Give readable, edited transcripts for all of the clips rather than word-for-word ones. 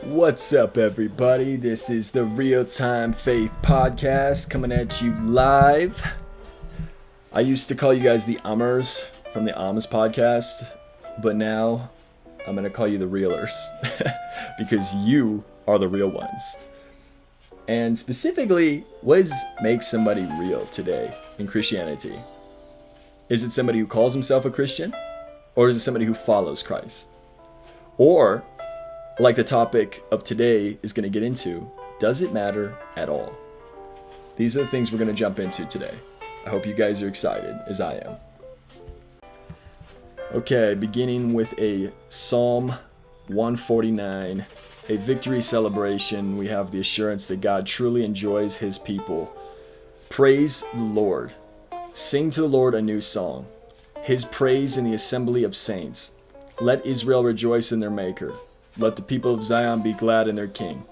What's up, everybody? This is the Real Time Faith Podcast coming at you live. I used to call you guys the Ummers from the Amos podcast, but now I'm going to call you the Realers because you are the real ones. And specifically, what makes somebody real today in Christianity? Is it somebody who calls himself a Christian? Or is it somebody who follows Christ? Or, like the topic of today is going to get into, does it matter at all? These are the things we're going to jump into today. I hope you guys are excited, as I am. Okay, beginning with a Psalm 149, a victory celebration. We have the assurance that God truly enjoys his people. Praise the Lord. Sing to the Lord a new song. His praise in the assembly of saints. Let Israel rejoice in their Maker. Let the people of Zion be glad in their King.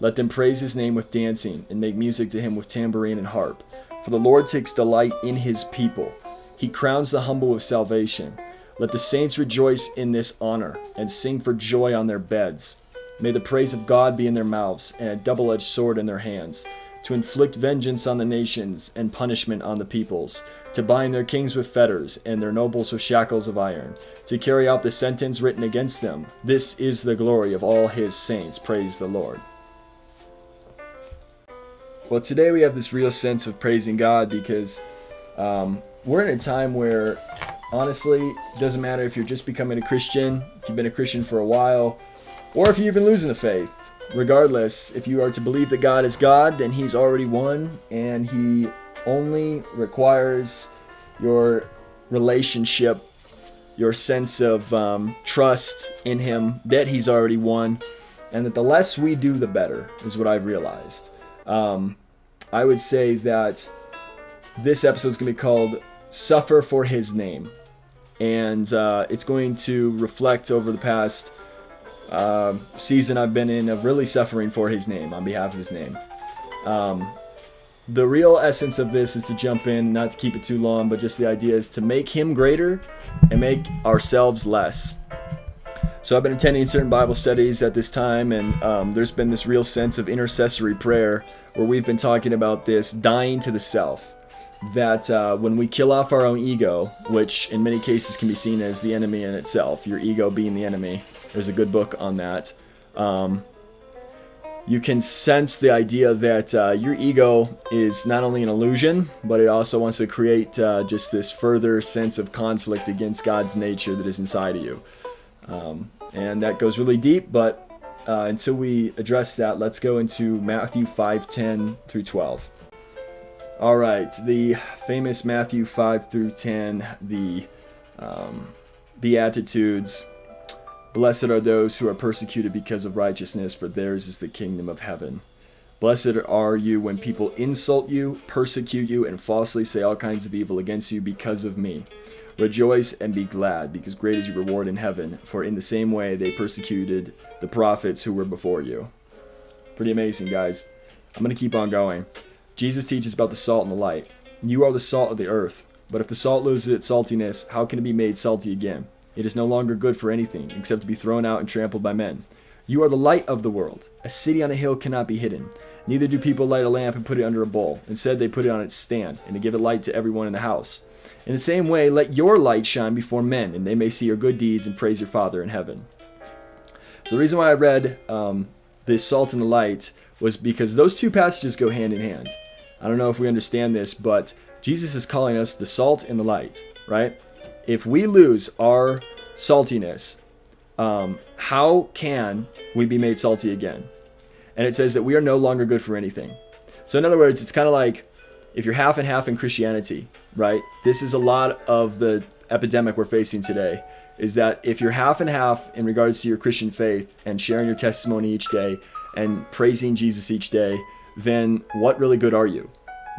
Let them praise his name with dancing and make music to him with tambourine and harp. For the Lord takes delight in his people. He crowns the humble with salvation. Let the saints rejoice in this honor and sing for joy on their beds. May the praise of God be in their mouths and a double-edged sword in their hands, to inflict vengeance on the nations and punishment on the peoples, to bind their kings with fetters and their nobles with shackles of iron, to carry out the sentence written against them. This is the glory of all his saints. Praise the Lord. Well, today we have this real sense of praising God because we're in a time where, honestly, it doesn't matter if you're just becoming a Christian, if you've been a Christian for a while, or if you're even losing the faith. Regardless, if you are to believe that God is God, then he's already won, and he only requires your relationship, your sense of trust in him, that he's already won, and that the less we do, the better, is what I've realized. I would say that this episode is going to be called Suffer for His Name, and it's going to reflect over the past season I've been in of really suffering for his name, on behalf of his name. The real essence of this is to jump in, not to keep it too long, but just the idea is to make him greater and make ourselves less. So I've been attending certain Bible studies at this time, and there's been this real sense of intercessory prayer where we've been talking about this dying to the self. That when we kill off our own ego, which in many cases can be seen as the enemy in itself, your ego being the enemy. There's a good book on that. You can sense the idea that your ego is not only an illusion, but it also wants to create just this further sense of conflict against God's nature that is inside of you. And that goes really deep, but until we address that, let's go into Matthew 5:10 through 12. All right, the famous Matthew 5 through 10, the Beatitudes. Blessed are those who are persecuted because of righteousness, for theirs is the kingdom of heaven. Blessed are you when people insult you, persecute you, and falsely say all kinds of evil against you because of me. Rejoice and be glad, because great is your reward in heaven, for in the same way they persecuted the prophets who were before you. Pretty amazing, guys. I'm going to keep on going. Jesus teaches about the salt and the light. You are the salt of the earth, but if the salt loses its saltiness, how can it be made salty again? It is no longer good for anything, except to be thrown out and trampled by men. You are the light of the world. A city on a hill cannot be hidden. Neither do people light a lamp and put it under a bowl. Instead, they put it on its stand, and to give it light to everyone in the house. In the same way, let your light shine before men, and they may see your good deeds and praise your Father in heaven. So the reason why I read this salt and the light was because those two passages go hand in hand. I don't know if we understand this, but Jesus is calling us the salt and the light, right? If we lose our saltiness, how can we be made salty again? And it says that we are no longer good for anything. So in other words, it's kind of like if you're half and half in Christianity, right? This is a lot of the epidemic we're facing today, is that if you're half and half in regards to your Christian faith and sharing your testimony each day and praising Jesus each day, then what really good are you,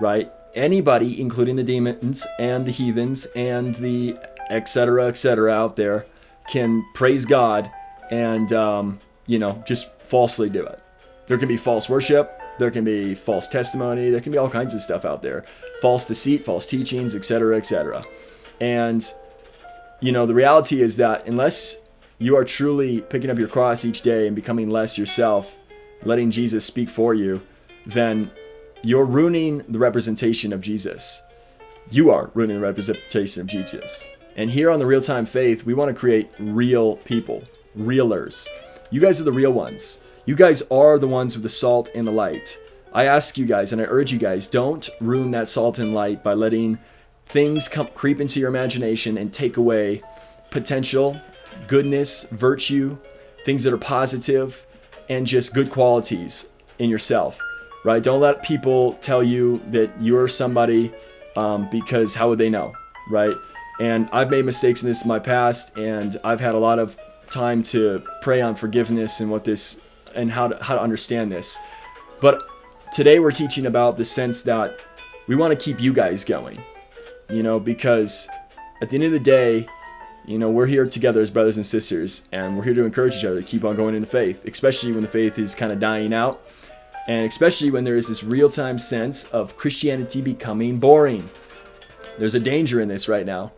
right? Anybody, including the demons and the heathens and the et cetera out there, can praise God and, just falsely do it. There can be false worship. There can be false testimony. There can be all kinds of stuff out there. False deceit, false teachings, et cetera. And, the reality is that unless you are truly picking up your cross each day and becoming less yourself, letting Jesus speak for you, then you're ruining the representation of Jesus. You are ruining the representation of Jesus. And here on the Real Time Faith, we want to create real people, realers. You guys are the real ones. You guys are the ones with the salt and the light. I ask you guys, and I urge you guys, don't ruin that salt and light by letting things creep into your imagination and take away potential, goodness, virtue, things that are positive, and just good qualities in yourself, right? Don't let people tell you that you're somebody because how would they know, right? And I've made mistakes in this in my past, and I've had a lot of time to pray on forgiveness and what this and how to understand this. But today we're teaching about the sense that we want to keep you guys going, because at the end of the day, we're here together as brothers and sisters, and we're here to encourage each other to keep on going into faith, especially when the faith is kind of dying out, and especially when there is this real-time sense of Christianity becoming boring. There's a danger in this right now,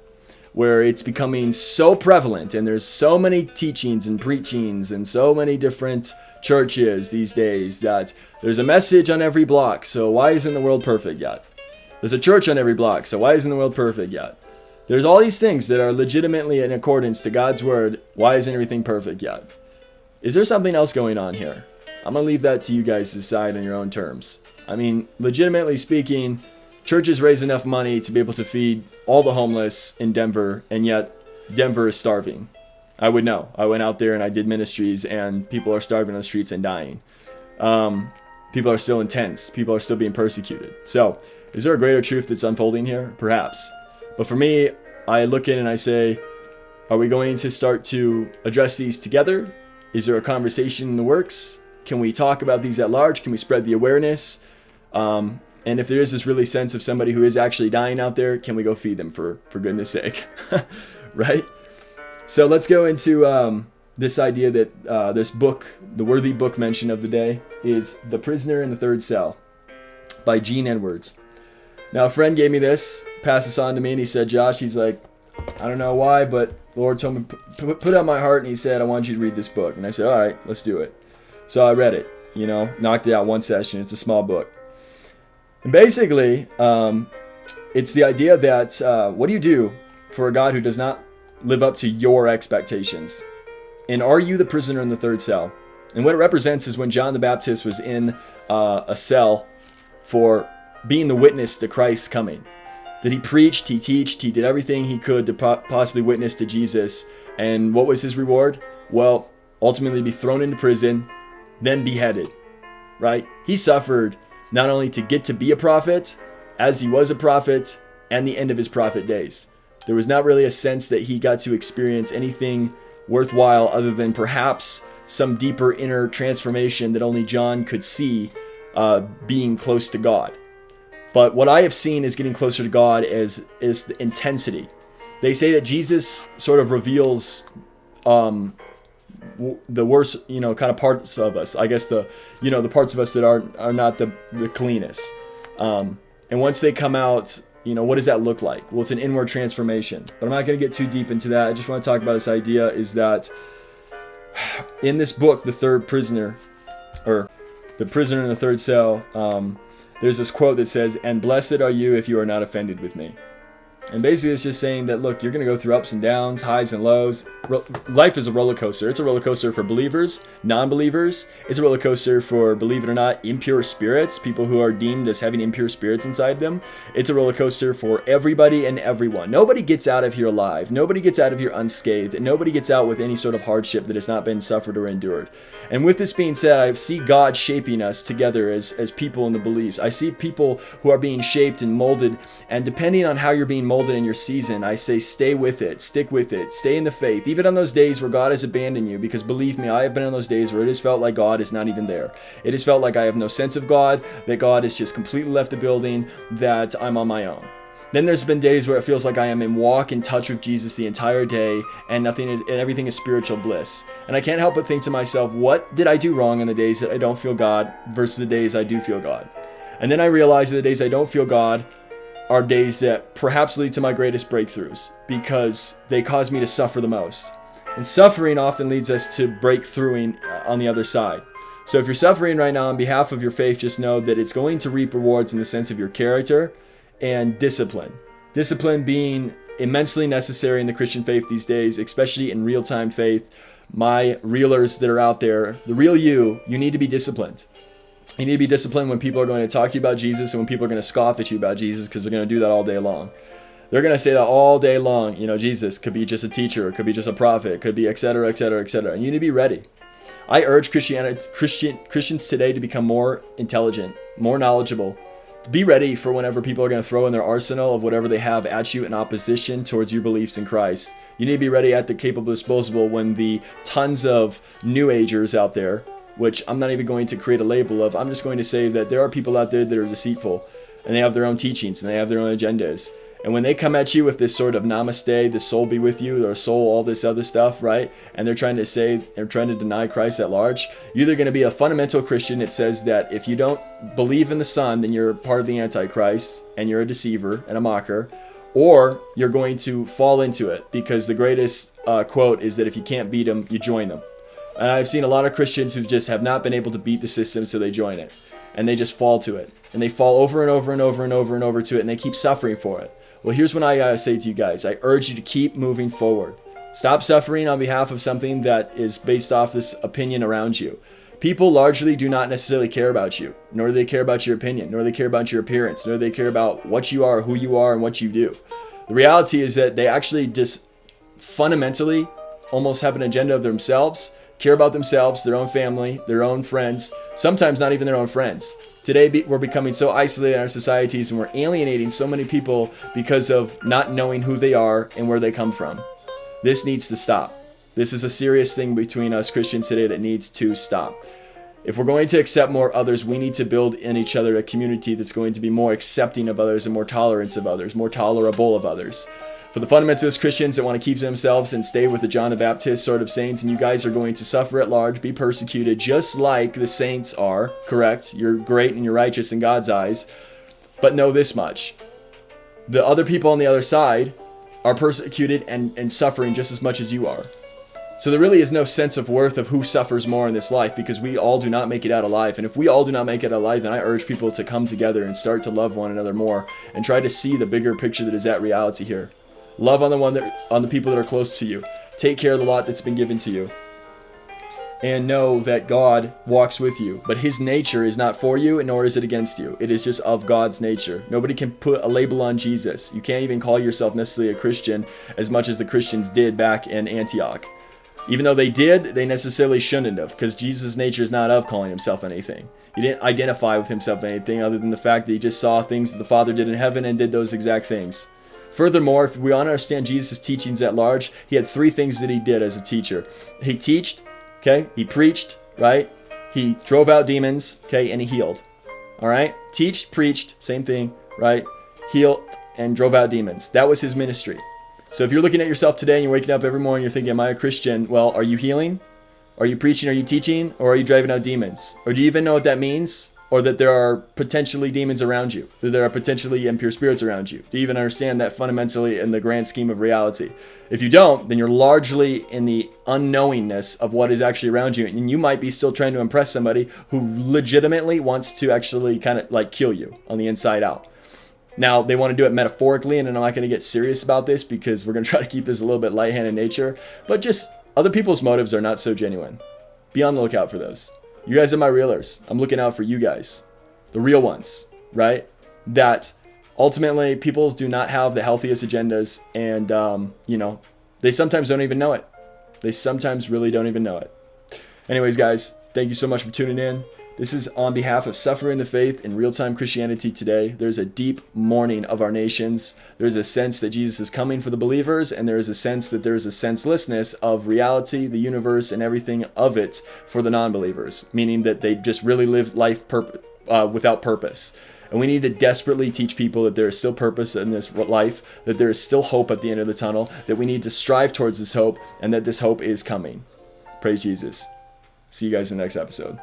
where it's becoming so prevalent, and there's so many teachings and preachings and so many different churches these days that there's a message on every block, so why isn't the world perfect yet? There's a church on every block, so why isn't the world perfect yet? There's all these things that are legitimately in accordance to God's word. Why isn't everything perfect yet? Is there something else going on here? I'm going to leave that to you guys to decide on your own terms. I mean, legitimately speaking, churches raise enough money to be able to feed all the homeless in Denver, and yet Denver is starving. I would know. I went out there and I did ministries, and people are starving on the streets and dying. People are still in tents. People are still being persecuted. So, is there a greater truth that's unfolding here? Perhaps. But for me, I look in and I say, are we going to start to address these together? Is there a conversation in the works? Can we talk about these at large? Can we spread the awareness? And if there is this really sense of somebody who is actually dying out there, can we go feed them for goodness sake? Right? So let's go into this idea that this book, the worthy book mention of the day, is The Prisoner in the Third Cell by Gene Edwards. Now, a friend gave me this, passed this on to me, and he said, Josh, he's like, I don't know why, but the Lord told me, put it on my heart, and he said, I want you to read this book. And I said, all right, let's do it. So I read it, knocked it out one session. It's a small book. And basically, it's the idea that what do you do for a God who does not live up to your expectations? And are you the prisoner in the third cell? And what it represents is when John the Baptist was in a cell for being the witness to Christ's coming. That he preached, he taught, he did everything he could to possibly witness to Jesus. And what was his reward? Well, ultimately be thrown into prison, then beheaded, right? He suffered not only to get to be a prophet, as he was a prophet, and the end of his prophet days. There was not really a sense that he got to experience anything worthwhile other than perhaps some deeper inner transformation that only John could see, being close to God. But what I have seen is getting closer to God is the intensity. They say that Jesus sort of reveals the worst, kind of parts of us. I guess the parts of us that are not the cleanest. And once they come out, what does that look like? Well, it's an inward transformation. But I'm not going to get too deep into that. I just want to talk about this idea is that in this book, The Third Prisoner, or The Prisoner in the Third Cell, there's this quote that says, "And blessed are you if you are not offended with me." And basically it's just saying that, look, you're going to go through ups and downs, highs and lows. Life is a roller coaster. It's a roller coaster for believers, non-believers. It's a roller coaster for, believe it or not, impure spirits, people who are deemed as having impure spirits inside them. It's a roller coaster for everybody and everyone. Nobody gets out of here alive. Nobody gets out of here unscathed. And nobody gets out with any sort of hardship that has not been suffered or endured. And with this being said, I see God shaping us together as people in the beliefs. I see people who are being shaped and molded, and depending on how you're being molded in your season, I say stay with it, stick with it, stay in the faith, even on those days where God has abandoned you, because believe me, I have been on those days where it has felt like God is not even there. It has felt like I have no sense of God, that God has just completely left the building, that I'm on my own. Then there's been days where it feels like I am in walk in touch with Jesus the entire day, and everything is spiritual bliss. And I can't help but think to myself, what did I do wrong on the days that I don't feel God versus the days I do feel God? And then I realize that the days I don't feel God are days that perhaps lead to my greatest breakthroughs, because they cause me to suffer the most. And suffering often leads us to break through on the other side. So if you're suffering right now on behalf of your faith, just know that it's going to reap rewards in the sense of your character and discipline. Discipline being immensely necessary in the Christian faith these days, especially in real-time faith. My reelers that are out there, the real you need to be disciplined. You need to be disciplined when people are going to talk to you about Jesus and when people are going to scoff at you about Jesus, because they're going to do that all day long. They're going to say that all day long. Jesus could be just a teacher, it could be just a prophet, it could be et cetera, et cetera, et cetera. And you need to be ready. I urge Christians today to become more intelligent, more knowledgeable. Be ready for whenever people are going to throw in their arsenal of whatever they have at you in opposition towards your beliefs in Christ. You need to be ready at the capable disposable when the tons of New Agers out there, which I'm not even going to create a label of, I'm just going to say that there are people out there that are deceitful, and they have their own teachings, and they have their own agendas. And when they come at you with this sort of namaste, the soul be with you, or soul, all this other stuff, right? And they're trying to deny Christ at large. You're either going to be a fundamental Christian that says that if you don't believe in the Son, then you're part of the Antichrist, and you're a deceiver and a mocker, or you're going to fall into it, because the greatest quote is that if you can't beat them, you join them. And I've seen a lot of Christians who just have not been able to beat the system, so they join it. And they just fall to it. And they fall over and over and over and over and over to it, and they keep suffering for it. Well, here's what I gotta say to you guys. I urge you to keep moving forward. Stop suffering on behalf of something that is based off this opinion around you. People largely do not necessarily care about you, nor do they care about your opinion, nor do they care about your appearance, nor do they care about what you are, who you are, and what you do. The reality is that they actually just fundamentally almost have an agenda of themselves, care about themselves, their own family, their own friends, sometimes not even their own friends. Today, we're becoming so isolated in our societies, and we're alienating so many people because of not knowing who they are and where they come from. This needs to stop. This is a serious thing between us Christians today that needs to stop. If we're going to accept more others, we need to build in each other a community that's going to be more accepting of others and more tolerant of others, more tolerable of others. For the fundamentalist Christians that want to keep to themselves and stay with the John the Baptist sort of saints, and you guys are going to suffer at large, be persecuted, just like the saints are, correct? You're great and you're righteous in God's eyes. But know this much. The other people on the other side are persecuted and suffering just as much as you are. So there really is no sense of worth of who suffers more in this life, because we all do not make it out alive. And if we all do not make it out alive, then I urge people to come together and start to love one another more and try to see the bigger picture that is at reality here. Love on the people that are close to you. Take care of the lot that's been given to you. And know that God walks with you. But his nature is not for you, nor is it against you. It is just of God's nature. Nobody can put a label on Jesus. You can't even call yourself necessarily a Christian as much as the Christians did back in Antioch. Even though they did, they necessarily shouldn't have, because Jesus' nature is not of calling himself anything. He didn't identify with himself anything other than the fact that he just saw things that the Father did in heaven and did those exact things. Furthermore, if we want to understand Jesus' teachings at large, he had three things that he did as a teacher. He teached, okay? He preached, right? He drove out demons, okay? And he healed, all right? Teached, preached, same thing, right? Healed and drove out demons. That was his ministry. So if you're looking at yourself today and you're waking up every morning, you're thinking, am I a Christian? Well, are you healing? Are you preaching? Are you teaching? Or are you driving out demons? Or do you even know what that means? Or that there are potentially demons around you, that there are potentially impure spirits around you? Do you even understand that fundamentally in the grand scheme of reality? If you don't, then you're largely in the unknowingness of what is actually around you, and you might be still trying to impress somebody who legitimately wants to actually kind of like kill you on the inside out. Now, they want to do it metaphorically, and I'm not going to get serious about this because we're going to try to keep this a little bit light-handed in nature, but just other people's motives are not so genuine. Be on the lookout for those. You guys are my realers. I'm looking out for you guys. The real ones, right? That ultimately people do not have the healthiest agendas, and, they sometimes don't even know it. They sometimes really don't even know it. Anyways, guys, thank you so much for tuning in. This is on behalf of Suffering the Faith in Real-Time Christianity Today. There's a deep mourning of our nations. There's a sense that Jesus is coming for the believers, and there is a sense that there is a senselessness of reality, the universe, and everything of it for the non-believers, meaning that they just really live life without purpose. And we need to desperately teach people that there is still purpose in this life, that there is still hope at the end of the tunnel, that we need to strive towards this hope, and that this hope is coming. Praise Jesus. See you guys in the next episode.